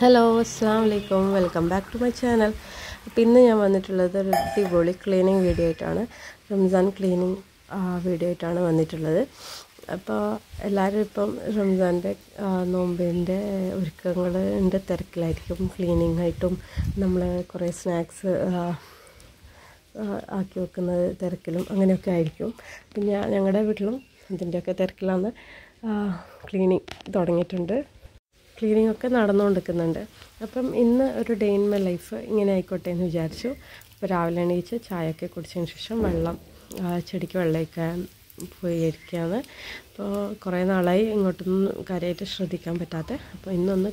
Hello അസ്സലാമു അലൈക്കും welcome back to my channel. അപ്പോൾ ഇന്ന് ഞാൻ വന്നിട്ടുള്ളത് ഒരു അടിപൊളി ക്ലീനിങ് വീഡിയോ ആയിട്ടാണ്. റംസാൻ ക്ലീനിങ് വീഡിയോ ആയിട്ടാണ് വന്നിട്ടുള്ളത്. അപ്പോൾ എല്ലാവരും ഇപ്പം റംസാൻ്റെ നോമ്പിൻ്റെ ഒരുക്കങ്ങളുടെ തിരക്കിലായിരിക്കും. ക്ലീനിങ് ആയിട്ടും നമ്മൾ കുറേ സ്നാക്സ് ആക്കി വെക്കുന്നത് തിരക്കിലും അങ്ങനെയൊക്കെ ആയിരിക്കും. പിന്നെ ഞങ്ങളുടെ വീട്ടിലും ഇതിൻ്റെയൊക്കെ തിരക്കിലാണ്. ക്ലീനിങ് തുടങ്ങിയിട്ടുണ്ട്. ക്ലീനിങ് ഒക്കെ നടന്നുകൊണ്ടിരിക്കുന്നുണ്ട്. അപ്പം ഇന്ന് ഒരു ഡേ ഇൻ മൈ ലൈഫ് ഇങ്ങനെ ആയിക്കോട്ടെ എന്ന് വിചാരിച്ചു. അപ്പോൾ രാവിലെ എണീച്ച് ചായയൊക്കെ കുടിച്ചതിന് ശേഷം ചെടിക്ക് വെള്ളമൊഴിക്കാൻ പോയിരിക്കുകയാണ്. അപ്പോൾ കുറേ നാളായി ഇങ്ങോട്ടൊന്നും കാര്യമായിട്ട് ശ്രദ്ധിക്കാൻ പറ്റാതെ. അപ്പോൾ ഇന്നൊന്ന്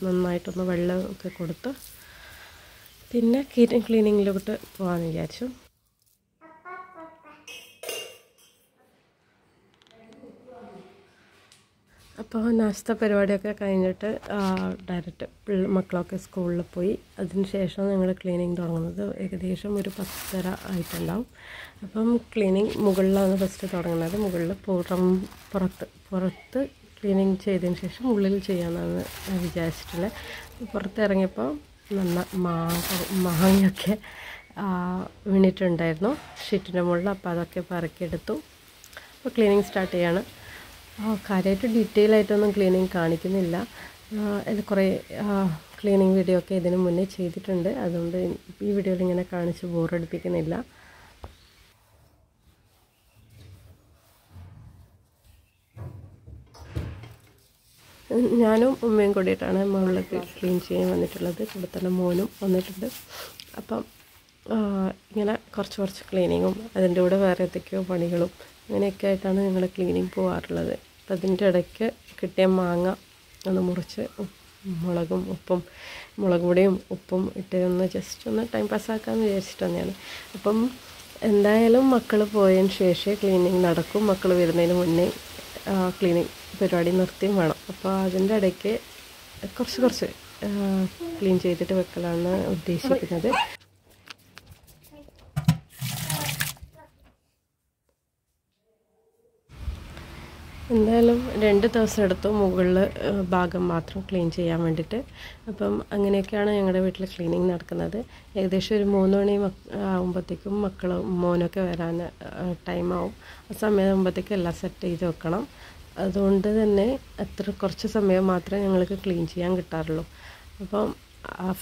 നന്നായിട്ടൊന്ന് വെള്ളമൊക്കെ കൊടുത്ത് പിന്നെ ക്ലീനിങ്ങിലോട്ട് പോകാമെന്ന് വിചാരിച്ചു. അപ്പോൾ നാസ്ത പരിപാടിയൊക്കെ കഴിഞ്ഞിട്ട് ഡയറക്റ്റ് മക്കളൊക്കെ സ്കൂളിൽ പോയി. അതിന് ശേഷം ഞങ്ങൾ ക്ലീനിങ് തുടങ്ങുന്നത് ഏകദേശം ഒരു 10:30 ആയിട്ടുണ്ടാവും. അപ്പം ക്ലീനിങ് മുകളിലാണ് ഫസ്റ്റ് തുടങ്ങുന്നത്. മുകളിൽ പുറത്ത് ക്ലീനിങ് ചെയ്തതിന് ശേഷം ഉള്ളിൽ ചെയ്യാമെന്നാണ് വിചാരിച്ചിട്ടുള്ളത്. പുറത്തിറങ്ങിയപ്പോൾ മാങ്ങയൊക്കെ വീണിട്ടുണ്ടായിരുന്നു ഷീറ്റിൻ്റെ മുകളിൽ. അപ്പോൾ അതൊക്കെ പറക്കിയെടുത്തു. അപ്പോൾ ക്ലീനിങ് സ്റ്റാർട്ട് ചെയ്യാണ്. കാര്യമായിട്ട് ഡീറ്റെയിൽ ആയിട്ടൊന്നും ക്ലീനിങ് കാണിക്കുന്നില്ല. കുറേ ക്ലീനിങ് വീഡിയോ ഒക്കെ ഇതിന് മുന്നേ ചെയ്തിട്ടുണ്ട്. അതുകൊണ്ട് ഈ വീഡിയോയിൽ ഇങ്ങനെ കാണിച്ച് ബോറടിപ്പിക്കുന്നില്ല. ഞാനും ഉമ്മയും കൂടിയിട്ടാണ് മുകളിൽ ക്ലീൻ ചെയ്യാൻ വന്നിട്ടുള്ളത്. കൂടെ തന്നെ മോനും വന്നിട്ടുണ്ട്. അപ്പം ഇങ്ങനെ കുറച്ച് ക്ലീനിങ്ങും അതിൻ്റെ കൂടെ വേറെ എന്തൊക്കെയോ പണികളും അങ്ങനെയൊക്കെ ആയിട്ടാണ് ഞങ്ങൾ ക്ലീനിങ് പോകാറുള്ളത്. അപ്പം അതിൻ്റെ ഇടയ്ക്ക് കിട്ടിയ മാങ്ങ ഒന്ന് മുറിച്ച് മുളക് പൊടിയും ഉപ്പും ഇട്ട് ജസ്റ്റ് ഒന്ന് ടൈം പാസ്സാക്കാമെന്ന് വിചാരിച്ചിട്ട് തന്നെയാണ്. അപ്പം എന്തായാലും മക്കൾ പോയതിന് ശേഷമേ ക്ലീനിങ് നടക്കും. മക്കൾ വരുന്നതിന് മുന്നേ ക്ലീനിങ് പരിപാടി നിർത്തിയും വേണം. അപ്പോൾ അതിൻ്റെ ഇടയ്ക്ക് കുറച്ച് ക്ലീൻ ചെയ്തിട്ട് വെക്കലാണ് ഉദ്ദേശിക്കുന്നത്. എന്തായാലും 2 ദിവസം എടുത്തു മുകളിൽ ഭാഗം മാത്രം ക്ലീൻ ചെയ്യാൻ വേണ്ടിയിട്ട്. അപ്പം അങ്ങനെയൊക്കെയാണ് ഞങ്ങളുടെ വീട്ടിൽ ക്ലീനിങ് നടക്കുന്നത്. ഏകദേശം ഒരു 3 മണി ആകുമ്പോഴത്തേക്കും മോനൊക്കെ വരാൻ ടൈമാവും. ആ സമയമാകുമ്പോഴത്തേക്കും എല്ലാം സെറ്റ് ചെയ്ത് വെക്കണം. അതുകൊണ്ട് തന്നെ കുറച്ച് സമയം മാത്രമേ ഞങ്ങൾക്ക് ക്ലീൻ ചെയ്യാൻ കിട്ടാറുള്ളൂ. അപ്പം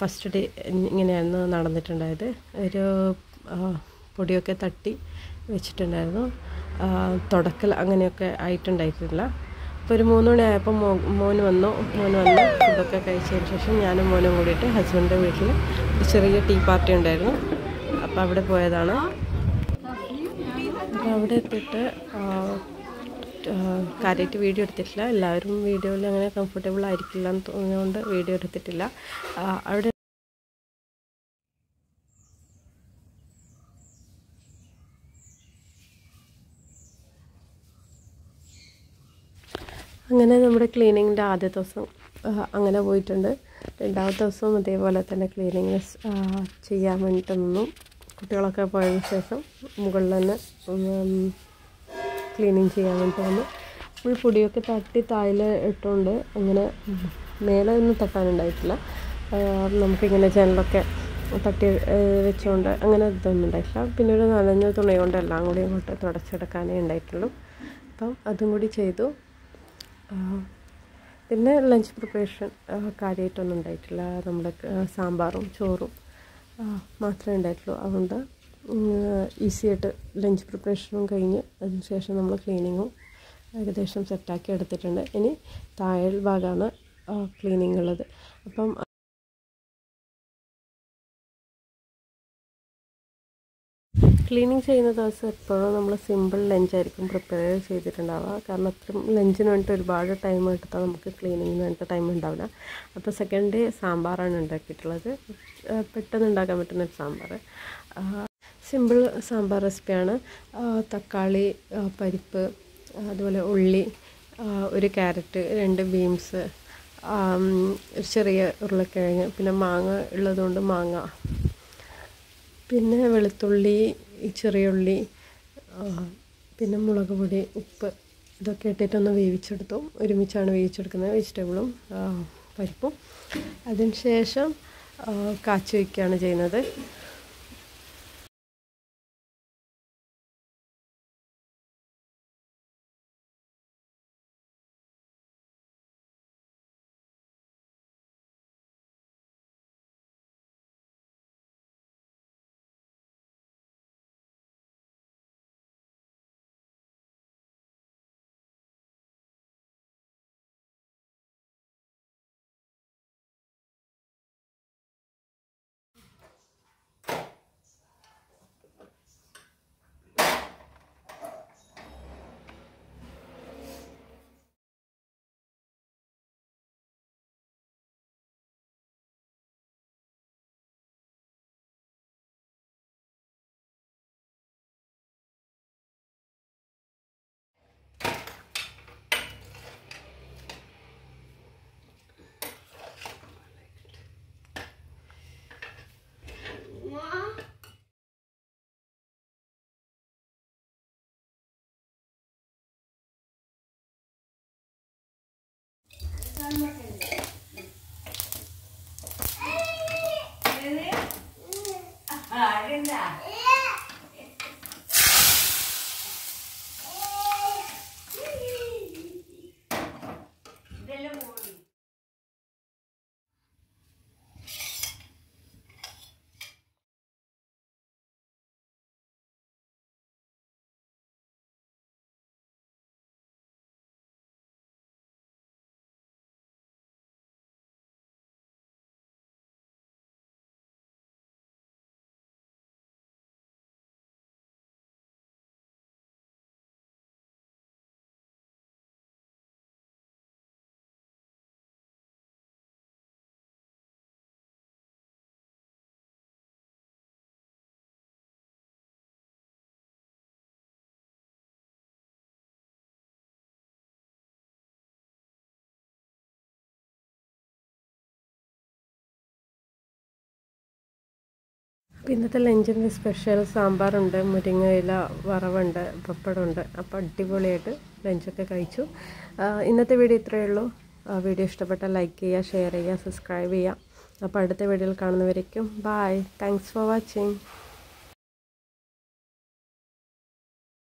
ഫസ്റ്റ് ഡേ ഇങ്ങനെയായിരുന്നു നടന്നിട്ടുണ്ടായത്. ഒരു പൊടിയൊക്കെ തട്ടി വെച്ചിട്ടുണ്ടായിരുന്നു. തുടക്കൽ അങ്ങനെയൊക്കെ ആയിട്ടുണ്ടായിട്ടില്ല. അപ്പോൾ ഒരു 3 മണി ആയപ്പോൾ മോന് വന്നു. ഫുഡൊക്കെ കഴിച്ചതിന് ശേഷം ഞാനും മോനും കൂടിയിട്ട് ഹസ്ബൻഡിൻ്റെ വീട്ടിൽ ഒരു ചെറിയ ടീ പാർട്ടി ഉണ്ടായിരുന്നു. അപ്പോൾ അവിടെ പോയതാണ്. അപ്പോൾ അവിടെ എത്തിയിട്ട് കാര്യമായിട്ട് വീഡിയോ എടുത്തിട്ടില്ല. എല്ലാവരും വീഡിയോയിൽ അങ്ങനെ കംഫർട്ടബിൾ ആയിരിക്കില്ല എന്ന് തോന്നിയതുകൊണ്ട് വീഡിയോ എടുത്തിട്ടില്ല. അവിടെ അങ്ങനെ നമ്മുടെ ക്ലീനിങ്ങിൻ്റെ ആദ്യ ദിവസം അങ്ങനെ പോയിട്ടുണ്ട്. 2ാമത്തെ ദിവസവും അതേപോലെ തന്നെ ക്ലീനിങ് ചെയ്യാൻ വേണ്ടിയിട്ട് നിന്നു. കുട്ടികളൊക്കെ പോയതിന് ശേഷം മുകളിൽ തന്നെ ക്ലീനിങ് ചെയ്യാൻ വേണ്ടി വന്നു. ഫുൾ പൊടിയൊക്കെ തട്ടി താഴെ ഇട്ടുകൊണ്ട് അങ്ങനെ മേലെ ഒന്നും തട്ടാനുണ്ടായിട്ടില്ല. നമുക്കിങ്ങനെ ജനലൊക്കെ തട്ടി വെച്ചുകൊണ്ട് അങ്ങനെ ഇതൊന്നും ഉണ്ടായിട്ടില്ല. പിന്നെ ഒരു നനഞ്ഞ തുണി കൊണ്ട് എല്ലാം കൂടി ഇങ്ങോട്ട് തുടച്ചെടുക്കാനേ ഉണ്ടായിട്ടുള്ളൂ. അപ്പം അതും കൂടി ചെയ്തു. പിന്നെ ലഞ്ച് പ്രിപ്പറേഷൻ കാര്യമായിട്ടൊന്നും ഉണ്ടായിട്ടില്ല. നമ്മുടെ സാമ്പാറും ചോറും മാത്രമേ ഉണ്ടായിട്ടുള്ളൂ. അതുകൊണ്ട് ഈസിയായിട്ട് ലഞ്ച് പ്രിപ്പറേഷനും കഴിഞ്ഞ് അതിന് ശേഷം നമ്മൾ ക്ലീനിങ്ങും ഏകദേശം സെറ്റാക്കി എടുത്തിട്ടുണ്ട്. ഇനി താഴെ ഭാഗമാണ് ക്ലീനിങ് ഉള്ളത്. അപ്പം ക്ലീനിങ് ചെയ്യുന്ന ദിവസം എപ്പോഴും നമ്മൾ സിമ്പിൾ ലഞ്ചായിരിക്കും പ്രിപ്പയർ ചെയ്തിട്ടുണ്ടാവുക. കാരണം അത്രയും ലഞ്ചിന് വേണ്ടിയിട്ട് ഒരുപാട് ടൈം എടുത്താൽ നമുക്ക് ക്ലീനിങ്ങിന് വേണ്ടിയിട്ട് ടൈം ഉണ്ടാവില്ല. അപ്പോൾ സെക്കൻഡ് ഡേ സാമ്പാറാണ് ഉണ്ടാക്കിയിട്ടുള്ളത്. പെട്ടെന്ന് ഉണ്ടാക്കാൻ പറ്റുന്നൊരു സാമ്പാർ. സിമ്പിൾ സാമ്പാർ റെസിപ്പിയാണ്. തക്കാളി, പരിപ്പ്, അതുപോലെ ഉള്ളി, ഒരു ക്യാരറ്റ്, 2 ബീൻസ്, ഒരു ചെറിയ ഉരുളക്കിഴങ്ങ്, പിന്നെ മാങ്ങ ഉള്ളതുകൊണ്ട് മാങ്ങ, പിന്നെ വെളുത്തുള്ളി, ചെറിയ ഉള്ളി, പിന്നെ മുളക് പൊടി, ഉപ്പ് ഇതൊക്കെ ഇട്ടിട്ടൊന്ന് വേവിച്ചെടുത്തു. ഒരുമിച്ചാണ് വേവിച്ചെടുക്കുന്നത്. വെജിറ്റബിളും പരിപ്പും. അതിന് ശേഷം കാച്ചി വയ്ക്കുകയാണ് ചെയ്യുന്നത്. ഇന്നത്തെ ലഞ്ചിൻ്റെ സ്പെഷ്യൽ സാമ്പാറുണ്ട്, മുരിങ്ങയില വറവുണ്ട്, പപ്പടമുണ്ട്. അപ്പോൾ അടിപൊളിയായിട്ട് ലഞ്ചൊക്കെ കഴിച്ചു. ഇന്നത്തെ വീഡിയോ ഇത്രയേ ഉള്ളൂ. വീഡിയോ ഇഷ്ടപ്പെട്ടാൽ ലൈക്ക് ചെയ്യുക, ഷെയർ ചെയ്യുക, സബ്സ്ക്രൈബ് ചെയ്യുക. അപ്പോൾ അടുത്ത വീഡിയോയിൽ കാണുന്നവരേക്കും ബൈ. Thanks for watching.